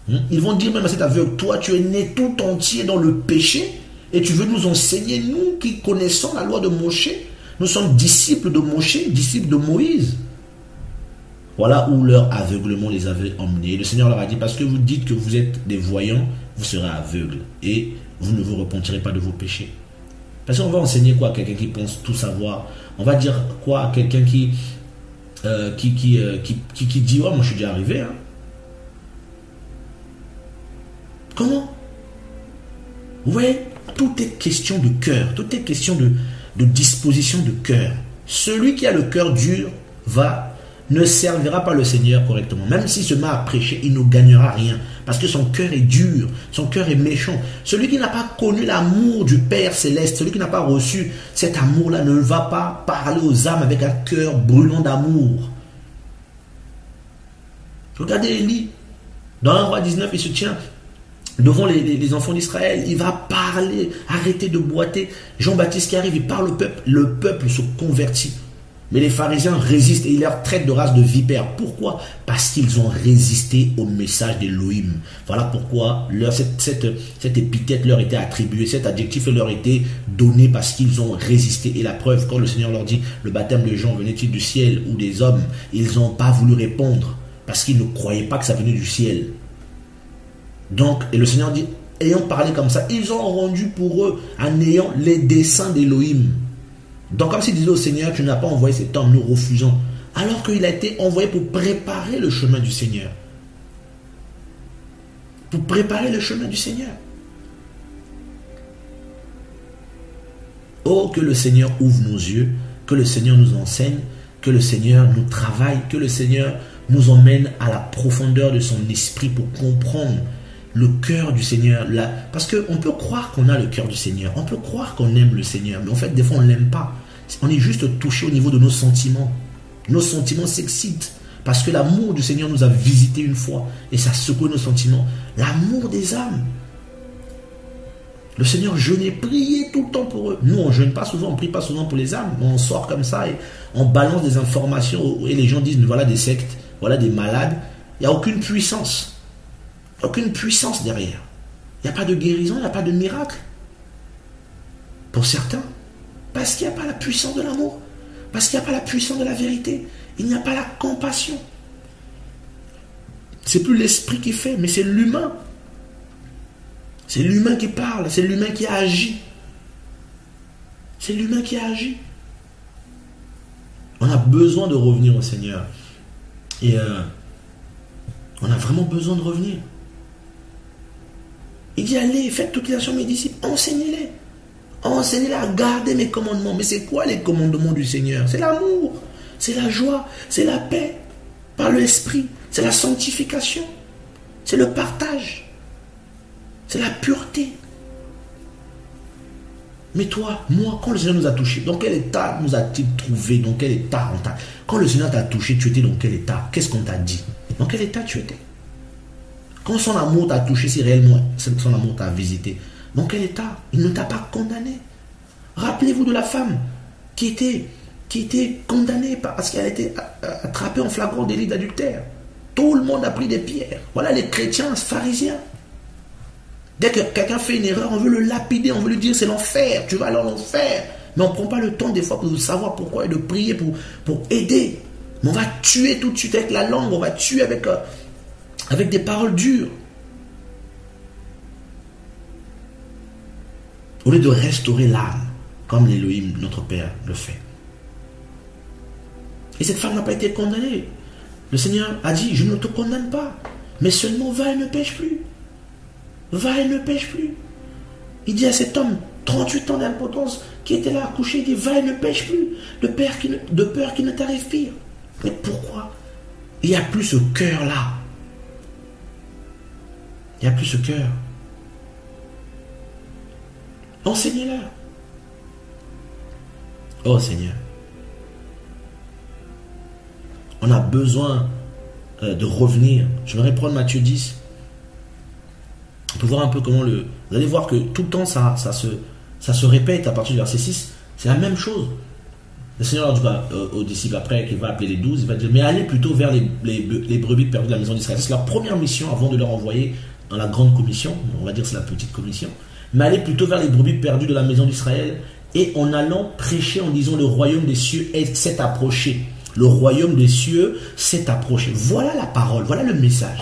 S1: Ils vont dire même à cet aveugle, toi tu es né tout entier dans le péché, et tu veux nous enseigner, nous qui connaissons la loi de Moshe, nous sommes disciples de Moshe, disciples de Moïse. Voilà où leur aveuglement les avait emmenés. Le Seigneur leur a dit, parce que vous dites que vous êtes des voyants, vous serez aveugles et vous ne vous repentirez pas de vos péchés. Parce qu'on va enseigner quoi à quelqu'un qui pense tout savoir? On va dire quoi à quelqu'un qui dit, oh moi je suis déjà arrivé. Hein. Comment? Vous voyez, tout est question de cœur, tout est question de disposition de cœur. Celui qui a le cœur dur ne servira pas le Seigneur correctement. Même s'il se met à prêcher, il ne gagnera rien. Parce que son cœur est dur, son cœur est méchant. Celui qui n'a pas connu l'amour du Père Céleste, celui qui n'a pas reçu cet amour-là, ne va pas parler aux âmes avec un cœur brûlant d'amour. Regardez Élie. Dans 1 Roi 19, il se tient devant les enfants d'Israël. Il va parler, arrêter de boiter. Jean-Baptiste qui arrive, il parle au peuple. Le peuple se convertit. Mais les pharisiens résistent et ils leur traitent de race de vipères. Pourquoi? Parce qu'ils ont résisté au message d'Élohim. Voilà pourquoi cette épithète leur était attribuée, cet adjectif leur était donné parce qu'ils ont résisté. Et la preuve, quand le Seigneur leur dit, le baptême de Jean venait-il du ciel ou des hommes? Ils n'ont pas voulu répondre parce qu'ils ne croyaient pas que ça venait du ciel. Donc, et le Seigneur dit, ayant parlé comme ça, ils ont rendu pour eux en ayant les desseins d'Élohim. Donc comme s'il disait au Seigneur, tu n'as pas envoyé cet homme, nous refusons. Alors qu'il a été envoyé pour préparer le chemin du Seigneur. Pour préparer le chemin du Seigneur. Oh, que le Seigneur ouvre nos yeux, que le Seigneur nous enseigne, que le Seigneur nous travaille, que le Seigneur nous emmène à la profondeur de son esprit pour comprendre le cœur du Seigneur. Là, parce qu'on peut croire qu'on a le cœur du Seigneur, on peut croire qu'on aime le Seigneur, mais en fait, des fois, on ne l'aime pas. On est juste touché au niveau de nos sentiments. Nos sentiments s'excitent parce que l'amour du Seigneur nous a visité une fois et ça secoue nos sentiments. L'amour des âmes. Le Seigneur jeûnait, priait tout le temps pour eux. Nous, on ne jeûne pas souvent, on ne prie pas souvent pour les âmes. On sort comme ça et on balance des informations et les gens disent, voilà des sectes, voilà des malades. Il n'y a aucune puissance. Aucune puissance derrière. Il n'y a pas de guérison, il n'y a pas de miracle. Pour certains. Parce qu'il n'y a pas la puissance de l'amour. Parce qu'il n'y a pas la puissance de la vérité. Il n'y a pas la compassion. C'est plus l'esprit qui fait, mais c'est l'humain. C'est l'humain qui parle, c'est l'humain qui agit. C'est l'humain qui agit. On a besoin de revenir au Seigneur. Et on a vraiment besoin de revenir. Il dit, allez, faites toutes les actions mes disciples, enseignez-les. Enseignez-les à garder mes commandements. Mais c'est quoi les commandements du Seigneur? C'est l'amour, c'est la joie, c'est la paix par l'esprit, c'est la sanctification, c'est le partage, c'est la pureté. Mais toi, moi, quand le Seigneur nous a touchés, dans quel état nous a-t-il trouvé? Dans quel état on t'a... Quand le Seigneur t'a touché, tu étais dans quel état? Qu'est-ce qu'on t'a dit? Dans quel état tu étais? Quand son amour t'a touché, si réellement son amour t'a visité, dans quel état? Il ne t'a pas condamné. Rappelez-vous de la femme qui était condamnée parce qu'elle a été attrapée en flagrant délit d'adultère. Tout le monde a pris des pierres. Voilà les chrétiens pharisiens. Dès que quelqu'un fait une erreur, on veut le lapider, on veut lui dire c'est l'enfer, tu vas aller en enfer. Mais on ne prend pas le temps des fois de savoir pourquoi et de prier pour aider. Mais on va tuer tout de suite avec la langue, on va tuer avec des paroles dures. Au lieu de restaurer l'âme, comme l'Élohim, notre Père, le fait. Et cette femme n'a pas été condamnée. Le Seigneur a dit, je ne te condamne pas, mais seulement va et ne pêche plus. Va et ne pêche plus. Il dit à cet homme, 38 ans d'impotence, qui était là accouché, il dit, va et ne pêche plus, de peur qu'il ne t'arrive pire. Mais pourquoi? Il n'y a plus ce cœur-là. Il n'y a plus ce cœur. Enseignez-leur. Oh Seigneur. On a besoin de revenir. Je vais prendre Matthieu 10. On peut voir un peu comment le... Vous allez voir que tout le temps, ça se répète à partir du verset 6. C'est la même chose. Le Seigneur dit aux disciples après, qu'il va appeler les 12, il va dire, mais allez plutôt vers les brebis perdues de la maison d'Israël. C'est leur première mission avant de leur envoyer dans la grande commission. On va dire c'est la petite commission. Mais allez plutôt vers les brebis perdues de la maison d'Israël. Et en allant prêcher en disant, le royaume des cieux s'est approché. Le royaume des cieux s'est approché. Voilà la parole, voilà le message.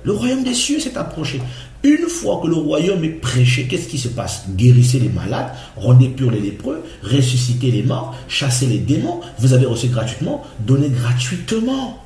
S1: Le royaume des cieux s'est approché. Une fois que le royaume est prêché, qu'est-ce qui se passe? Guérissez les malades, rendez purs les lépreux, ressuscitez les morts, chassez les démons. Vous avez reçu gratuitement, donnez gratuitement.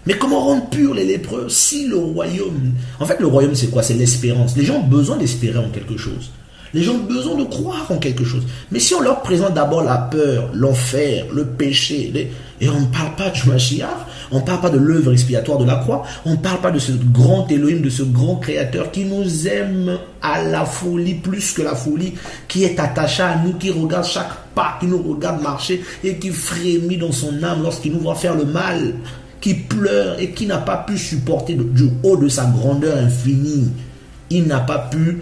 S1: Mais comment rendre purs les lépreux si le royaume... En fait, le royaume, c'est quoi? C'est l'espérance. Les gens ont besoin d'espérer en quelque chose. Les gens ont besoin de croire en quelque chose. Mais si on leur présente d'abord la peur, l'enfer, le péché, et on ne parle pas du Mashiach, on ne parle pas de l'œuvre expiatoire de la croix, on ne parle pas de ce grand Elohim, de ce grand créateur qui nous aime à la folie, plus que la folie, qui est attaché à nous, qui regarde chaque pas, qui nous regarde marcher et qui frémit dans son âme lorsqu'il nous voit faire le mal, qui pleure et qui n'a pas pu supporter du haut de sa grandeur infinie. Il n'a pas pu...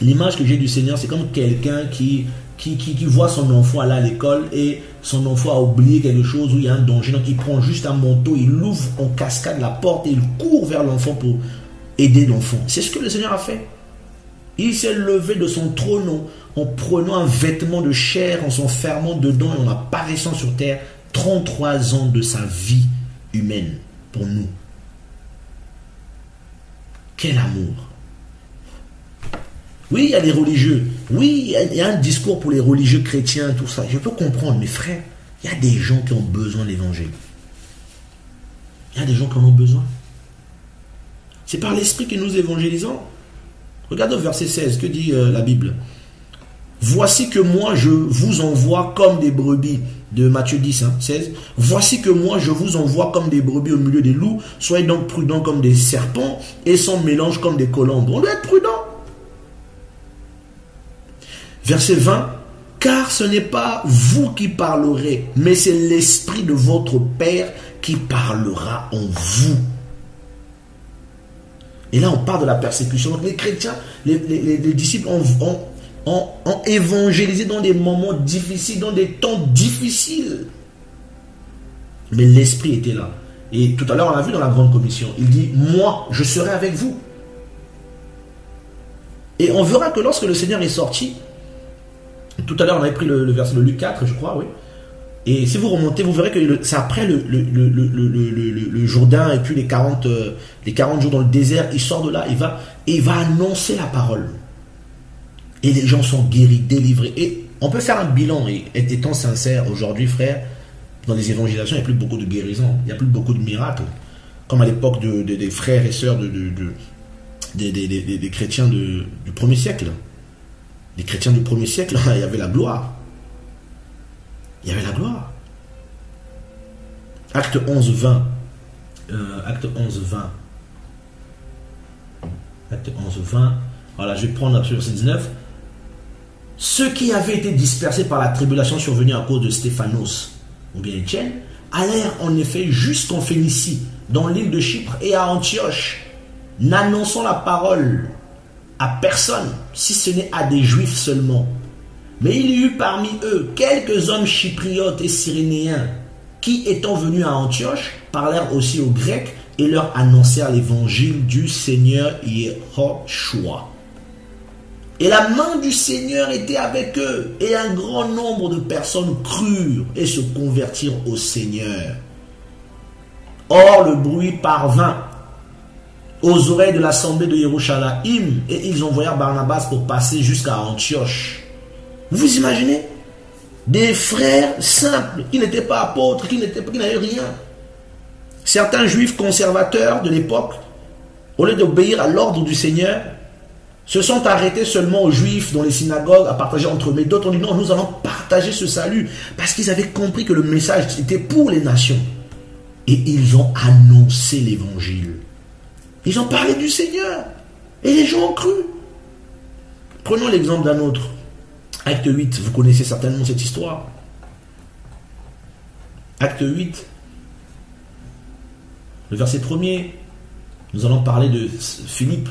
S1: L'image que j'ai du Seigneur, c'est comme quelqu'un qui voit son enfant aller à l'école et son enfant a oublié quelque chose où il y a un danger. Donc il prend juste un manteau, il ouvre en cascade la porte et il court vers l'enfant pour aider l'enfant. C'est ce que le Seigneur a fait. Il s'est levé de son trône en prenant un vêtement de chair, en s'enfermant dedans et en apparaissant sur terre 33 ans de sa vie humaine pour nous. Quel amour! Oui, il y a les religieux. Oui, il y a un discours pour les religieux chrétiens, tout ça. Je peux comprendre, mes frères, il y a des gens qui ont besoin de l'évangile. Il y a des gens qui en ont besoin. C'est par l'esprit que nous évangélisons. Regardez au verset 16, que dit la Bible. Voici que moi je vous envoie comme des brebis. De Matthieu 10, 16. Voici que moi je vous envoie comme des brebis au milieu des loups. Soyez donc prudents comme des serpents et sans mélange comme des colombes. On doit être prudent. Verset 20, car ce n'est pas vous qui parlerez, mais c'est l'esprit de votre Père qui parlera en vous. Et là, on parle de la persécution. Donc les chrétiens, les disciples ont évangélisé dans des moments difficiles, dans des temps difficiles. Mais l'esprit était là. Et tout à l'heure, on l'a vu dans la grande commission. Il dit, moi, je serai avec vous. Et on verra que lorsque le Seigneur est sorti, tout à l'heure, on avait pris le verset de Luc 4, je crois, oui. Et si vous remontez, vous verrez que c'est après le Jourdain et puis les 40 jours dans le désert, il sort de là, il va annoncer la parole. Et les gens sont guéris, délivrés. Et on peut faire un bilan, et étant sincère, aujourd'hui, frère, dans les évangélisations, il n'y a plus beaucoup de guérisons, il n'y a plus beaucoup de miracles. Comme à l'époque des frères et sœurs des chrétiens du 1er siècle. Les chrétiens du 1er siècle, il y avait la gloire. Il y avait la gloire. Acte 11, 20. Acte 11, 20. Acte 11, 20. Voilà, je vais prendre le verset 19. Ceux qui avaient été dispersés par la tribulation survenue à cause de Stéphanos, ou bien Étienne, allèrent en effet jusqu'en Phénicie, dans l'île de Chypre et à Antioche, n'annonçant la parole à personne, si ce n'est à des Juifs seulement. Mais il y eut parmi eux quelques hommes chypriotes et cyrénéens qui, étant venus à Antioche, parlèrent aussi aux Grecs et leur annoncèrent l'évangile du Seigneur Yehoshua. Et la main du Seigneur était avec eux, et un grand nombre de personnes crurent et se convertirent au Seigneur. Or, le bruit parvint aux oreilles de l'assemblée de Yerushalayim, et ils envoyèrent Barnabas pour passer jusqu'à Antioche. Vous imaginez? Des frères simples, qui n'étaient pas apôtres, qui n'avaient rien. Certains juifs conservateurs de l'époque, au lieu d'obéir à l'ordre du Seigneur, se sont arrêtés seulement aux juifs dans les synagogues à partager entre eux. Mais d'autres ont dit non, nous allons partager ce salut, parce qu'ils avaient compris que le message était pour les nations. Et ils ont annoncé l'évangile. Ils ont parlé du Seigneur. Et les gens ont cru. Prenons l'exemple d'un autre. Acte 8, vous connaissez certainement cette histoire. Acte 8, le verset 1er, nous allons parler de Philippe.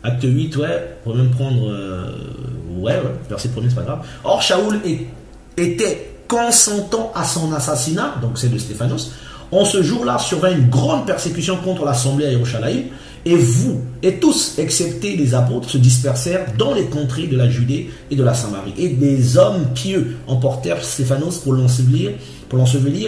S1: Acte 8, ouais, on peut même prendre... verset 1er, c'est pas grave. Or, Shaoul était consentant à son assassinat, donc c'est de Stéphanos. En ce jour-là survint une grande persécution contre l'assemblée à Yerushalayim, et vous, et tous, excepté les apôtres, se dispersèrent dans les contrées de la Judée et de la Samarie. Et des hommes pieux emportèrent Stéphanos pour l'ensevelir,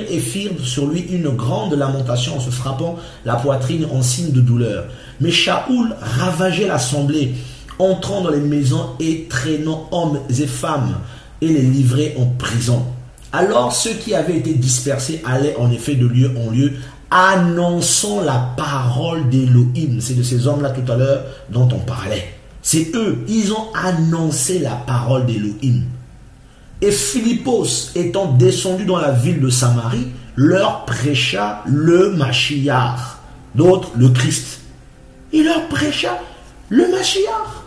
S1: et firent sur lui une grande lamentation en se frappant la poitrine en signe de douleur. Mais Shaoul ravageait l'assemblée, entrant dans les maisons et traînant hommes et femmes, et les livrait en prison. Alors ceux qui avaient été dispersés allaient en effet de lieu en lieu, annonçant la parole d'Élohim. C'est de ces hommes-là tout à l'heure dont on parlait. C'est eux, ils ont annoncé la parole d'Élohim. Et Philippos, étant descendu dans la ville de Samarie, leur prêcha le Mashiach, d'autres le Christ. Il leur prêcha le Mashiach.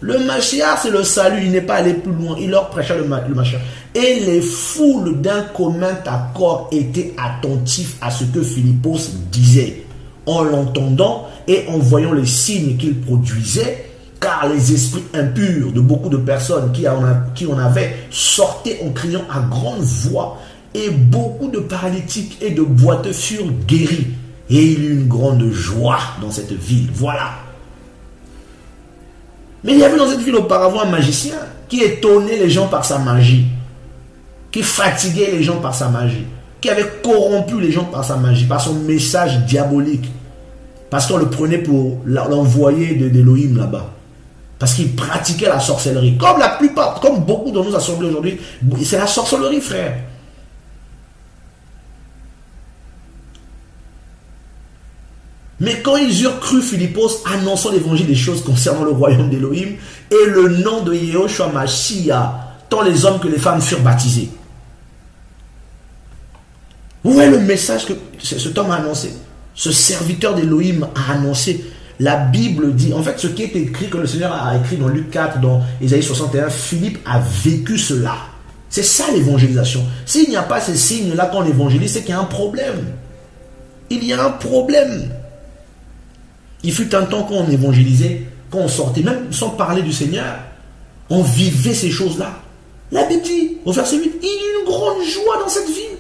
S1: Le Mashiach, c'est le salut, il n'est pas allé plus loin. Il leur prêcha le Mashiach. Et les foules d'un commun accord étaient attentifs à ce que Philippos disait, en l'entendant et en voyant les signes qu'il produisait, car les esprits impurs de beaucoup de personnes qui en avaient sortaient en criant à grande voix, et beaucoup de paralytiques et de boiteux furent guéris. Et il y eut une grande joie dans cette ville. Voilà. Mais il y avait dans cette ville auparavant un magicien qui étonnait les gens par sa magie, qui fatiguait les gens par sa magie, qui avait corrompu les gens par sa magie, par son message diabolique. Parce qu'on le prenait pour l'envoyé d'Élohim là-bas. Parce qu'il pratiquait la sorcellerie. Comme la plupart, comme beaucoup de nos assemblées aujourd'hui, c'est la sorcellerie, frère. Mais quand ils eurent cru Philippos annonçant l'évangile des choses concernant le royaume d'Élohim et le nom de Yehoshua Mashiach, tant les hommes que les femmes furent baptisés. Vous voyez le message que cet homme a annoncé, ce serviteur d'Élohim a annoncé. La Bible dit, en fait, ce qui est écrit, que le Seigneur a écrit dans Luc 4, dans Isaïe 61, Philippe a vécu cela. C'est ça l'évangélisation. S'il n'y a pas ces signes-là quand on évangélise, c'est qu'il y a un problème. Il y a un problème. Il fut un temps quand on évangélisait, quand on sortait, même sans parler du Seigneur, on vivait ces choses-là. La Bible dit, au verset 8, il y eut une grande joie dans cette ville.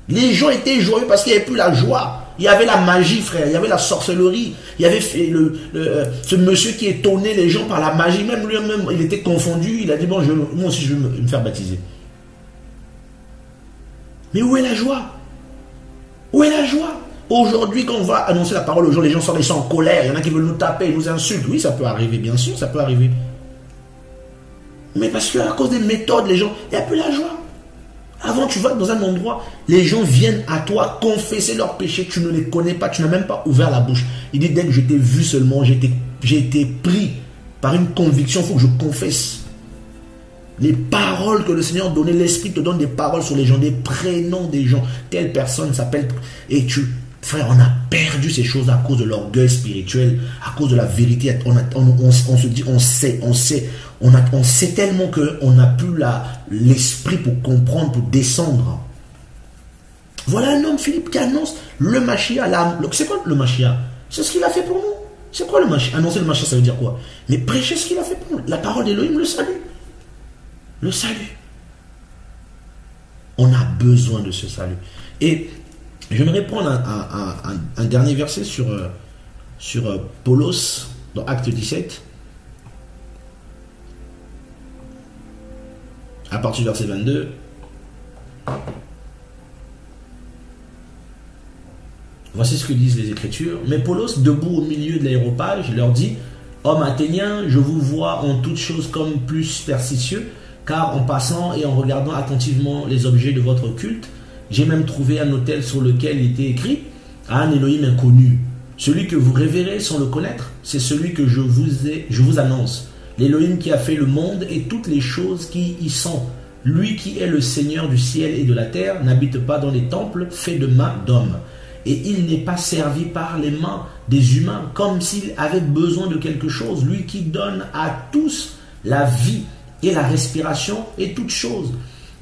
S1: Les gens étaient joyeux parce qu'il n'y avait plus la joie. Il y avait la magie, frère. Il y avait la sorcellerie. Il y avait ce monsieur qui étonnait les gens par la magie. Même lui-même, il était confondu. Il a dit, bon, moi aussi, je vais me faire baptiser. Mais où est la joie? Où est la joie? Aujourd'hui, quand on va annoncer la parole aux gens, les gens sont en colère. Il y en a qui veulent nous taper, nous insultent. Oui, ça peut arriver, bien sûr, ça peut arriver. Mais parce qu'à cause des méthodes, les gens, il n'y a plus la joie. Avant, tu vas dans un endroit, les gens viennent à toi confesser leurs péchés, tu ne les connais pas, tu n'as même pas ouvert la bouche. Il dit, dès que je t'ai vu seulement, j'ai été pris par une conviction, il faut que je confesse. Les paroles que le Seigneur donnait, l'Esprit te donne des paroles sur les gens, des prénoms des gens. Telle personne s'appelle, et frère, on a perdu ces choses à cause de l'orgueil spirituel, à cause de la vérité. On se dit, on sait tellement qu'on n'a plus l'esprit pour comprendre, pour descendre. Voilà un homme, Philippe, qui annonce le Mashiach. C'est quoi le Mashiach? C'est ce qu'il a fait pour nous. C'est quoi le Mashiach? Annoncer le Mashiach, ça veut dire quoi? Mais prêcher ce qu'il a fait pour nous. La parole d'Élohim, le salut. Le salut. On a besoin de ce salut. Et j'aimerais prendre un dernier verset sur Paulos, dans Acte 17. À partir du verset 22. Voici ce que disent les Écritures. Mais Paulos, debout au milieu de l'aéropage, leur dit: Hommes athéniens, je vous vois en toutes choses comme plus superstitieux, car en passant et en regardant attentivement les objets de votre culte, j'ai même trouvé un autel sur lequel il était écrit: à un Elohim inconnu. Celui que vous révérez sans le connaître, c'est celui que je vous annonce. L'Elohim qui a fait le monde et toutes les choses qui y sont. Lui qui est le Seigneur du ciel et de la terre n'habite pas dans les temples faits de mains d'hommes. Et il n'est pas servi par les mains des humains comme s'il avait besoin de quelque chose. Lui qui donne à tous la vie et la respiration et toutes choses.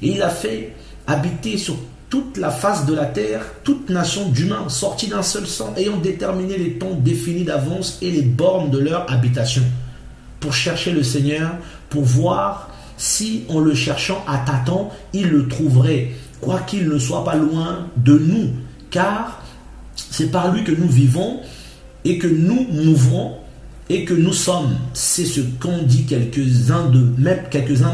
S1: Et il a fait habiter sur toute la face de la terre toute nation d'humains sortis d'un seul sang, ayant déterminé les temps définis d'avance et les bornes de leur habitation, pour chercher le Seigneur, pour voir si en le cherchant à tâtons, il le trouverait, quoiqu'il ne soit pas loin de nous, car c'est par lui que nous vivons et que nous mourons et que nous sommes. C'est ce qu'ont dit quelques-uns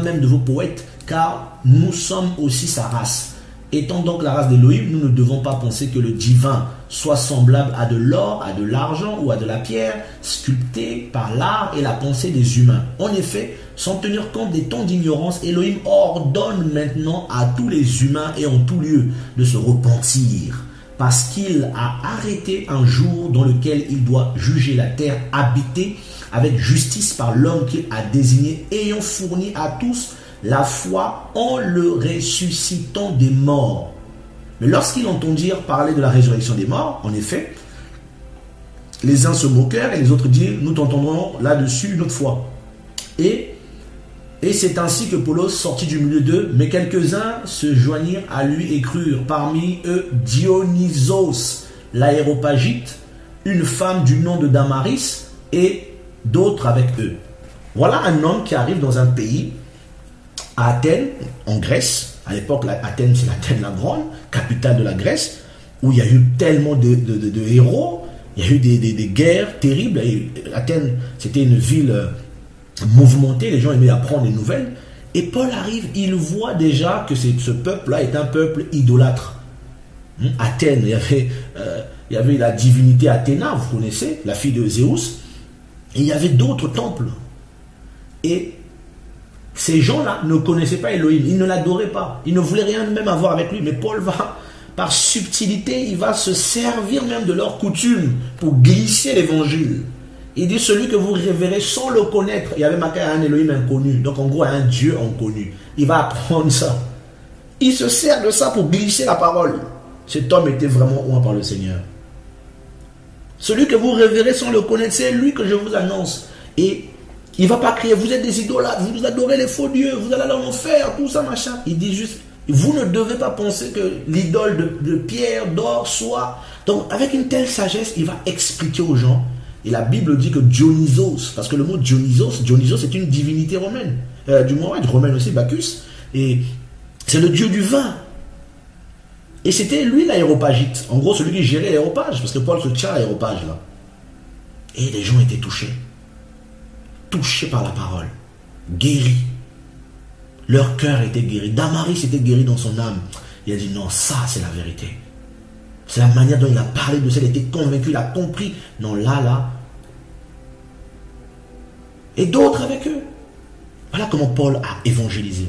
S1: même de vos poètes, car nous sommes aussi sa race. Étant donc la race d'Élohim, nous ne devons pas penser que le divin soit semblable à de l'or, à de l'argent ou à de la pierre, sculpté par l'art et la pensée des humains. En effet, sans tenir compte des temps d'ignorance, Elohim ordonne maintenant à tous les humains et en tout lieu de se repentir, parce qu'il a arrêté un jour dans lequel il doit juger la terre habitée avec justice par l'homme qu'il a désigné, ayant fourni à tous la foi en le ressuscitant des morts. Mais lorsqu'ils entendirent parler de la résurrection des morts, en effet, les uns se moquèrent et les autres dirent: nous t'entendrons là-dessus une autre fois. Et c'est ainsi que Paulos sortit du milieu d'eux, mais quelques-uns se joignirent à lui et crurent. Parmi eux, Dionysos, l'aéropagite, une femme du nom de Damaris, et d'autres avec eux. Voilà un homme qui arrive dans un pays, à Athènes, en Grèce. À l'époque, Athènes, c'est l'Athènes la Grande, capitale de la Grèce, où il y a eu tellement de héros, il y a eu des guerres terribles. Et Athènes, c'était une ville mouvementée, les gens aimaient apprendre des nouvelles. Et Paul arrive, il voit déjà que ce peuple-là est un peuple idolâtre. Athènes, il y avait la divinité Athéna, vous connaissez, la fille de Zéus, et il y avait d'autres temples. Et ces gens-là ne connaissaient pas Elohim, ils ne l'adoraient pas, ils ne voulaient rien même avoir avec lui. Mais Paul va, par subtilité, il va se servir même de leurs coutumes pour glisser l'évangile. Il dit: celui que vous révérez sans le connaître. Il y avait marqué un Elohim inconnu, donc en gros un Dieu inconnu. Il va apprendre ça. Il se sert de ça pour glisser la parole. Cet homme était vraiment oint par le Seigneur. Celui que vous révérez sans le connaître, c'est lui que je vous annonce. Et il ne va pas crier: vous êtes des idolâtres, vous adorez les faux dieux, vous allez en enfer, tout ça, machin. Il dit juste: vous ne devez pas penser que l'idole de pierre, d'or soit... Donc, avec une telle sagesse, il va expliquer aux gens. Et la Bible dit que Dionysos, parce que le mot Dionysos est une divinité romaine. Du moins, romaine aussi, Bacchus. Et c'est le dieu du vin. Et c'était lui l'aéropagite. En gros, celui qui gérait l'aéropage, parce que Paul se tient à l'aéropage, là. Et les gens étaient touchés. Touchés par la parole, guéris. Leur cœur était guéri. Damaris était guéri dans son âme. Il a dit: non, ça c'est la vérité. C'est la manière dont il a parlé de ça. Il était convaincu, il a compris. Non, là. Et d'autres avec eux. Voilà comment Paul a évangélisé.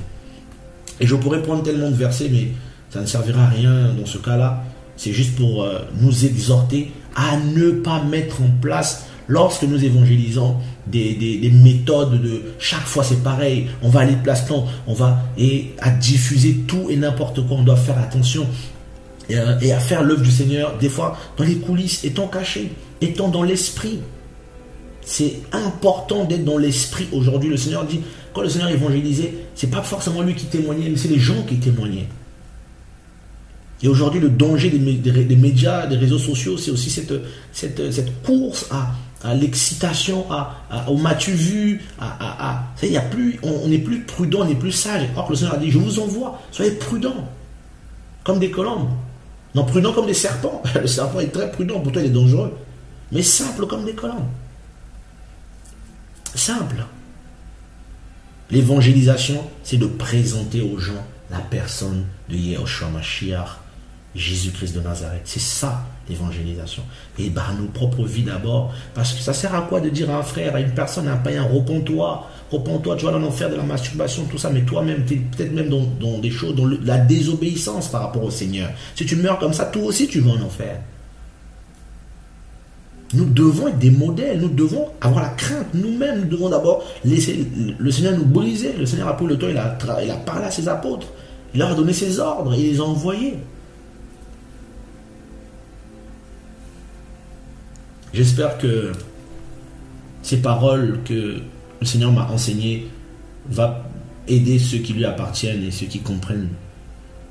S1: Et je pourrais prendre tellement de versets, mais ça ne servira à rien dans ce cas-là. C'est juste pour nous exhorter à ne pas mettre en place, lorsque nous évangélisons, des méthodes de chaque fois c'est pareil, on va aller place-temps, on va à diffuser tout et n'importe quoi. On doit faire attention et à faire l'œuvre du Seigneur, des fois dans les coulisses, étant caché, étant dans l'esprit. C'est important d'être dans l'esprit. Aujourd'hui, le Seigneur dit, quand le Seigneur évangélisait, c'est pas forcément lui qui témoignait, mais c'est les gens qui témoignaient. Et aujourd'hui, le danger des médias, des réseaux sociaux, c'est aussi cette course à l'excitation, au m'as-tu vu, y a plus, on n'est plus prudent, on n'est plus sage. Or, le Seigneur a dit, je vous envoie, soyez prudents, comme des colombes. Non, prudents comme des serpents. Le serpent est très prudent, pourtant il est dangereux. Mais simple comme des colombes. Simple. L'évangélisation, c'est de présenter aux gens la personne de Yehoshua Mashiach, Jésus-Christ de Nazareth. C'est ça, l'évangélisation. Et nos propres vies d'abord. Parce que ça sert à quoi de dire à un frère, à une personne, à un païen, repens-toi, tu vas dans l'enfer de la masturbation, tout ça, mais toi-même, tu es peut-être même dans des choses, dans la désobéissance par rapport au Seigneur. Si tu meurs comme ça, toi aussi, tu vas en enfer. Nous devons être des modèles, nous devons avoir la crainte. Nous-mêmes, nous devons d'abord laisser le Seigneur nous briser. Le Seigneur a pris le temps, il a parlé à ses apôtres. Il leur a donné ses ordres et il les a envoyés. J'espère que ces paroles que le Seigneur m'a enseignées vont aider ceux qui lui appartiennent et ceux qui comprennent.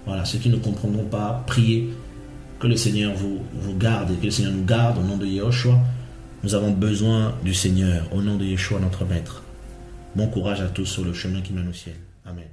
S1: Voilà, ceux qui ne comprendront pas, priez. Que le Seigneur vous garde et que le Seigneur nous garde au nom de Yehoshua. Nous avons besoin du Seigneur au nom de Yeshua notre Maître. Bon courage à tous sur le chemin qui mène au ciel. Amen.